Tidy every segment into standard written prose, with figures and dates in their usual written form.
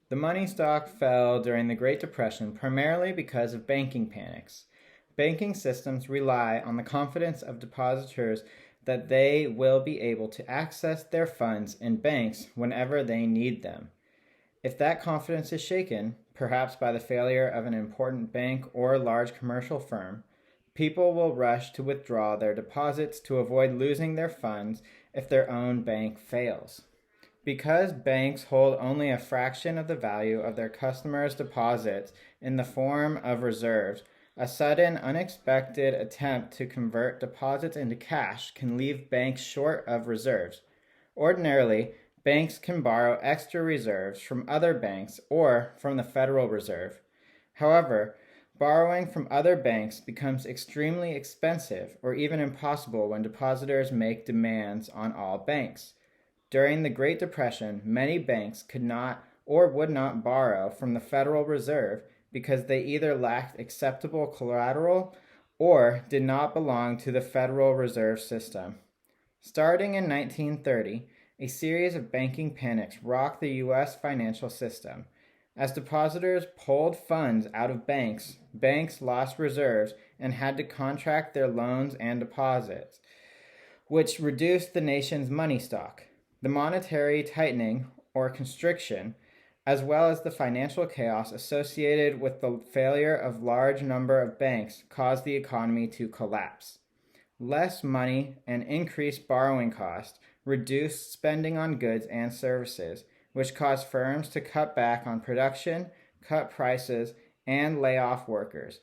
The money stock fell during the Great Depression primarily because of banking panics. Banking systems rely on the confidence of depositors that they will be able to access their funds in banks whenever they need them. If that confidence is shaken, perhaps by the failure of an important bank or large commercial firm, people will rush to withdraw their deposits to avoid losing their funds if their own bank fails. Because banks hold only a fraction of the value of their customers' deposits in the form of reserves, a sudden, unexpected attempt to convert deposits into cash can leave banks short of reserves. Ordinarily, banks can borrow extra reserves from other banks or from the Federal Reserve. However, borrowing from other banks becomes extremely expensive or even impossible when depositors make demands on all banks. During the Great Depression, many banks could not or would not borrow from the Federal Reserve because they either lacked acceptable collateral or did not belong to the Federal Reserve System. Starting in 1930, a series of banking panics rocked the U.S. financial system. As depositors pulled funds out of banks, banks lost reserves and had to contract their loans and deposits, which reduced the nation's money stock. The monetary tightening or constriction, as well as the financial chaos associated with the failure of large number of banks, caused the economy to collapse. Less money and increased borrowing costs reduced spending on goods and services, which caused firms to cut back on production, cut prices, and lay off workers.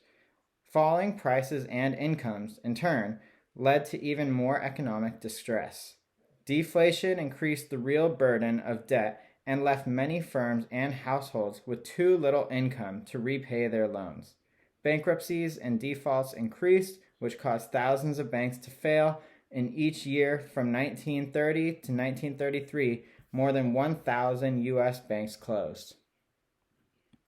Falling prices and incomes, in turn, led to even more economic distress. Deflation increased the real burden of debt and left many firms and households with too little income to repay their loans. Bankruptcies and defaults increased, which caused thousands of banks to fail. In each year from 1930 to 1933, more than 1,000 U.S. banks closed.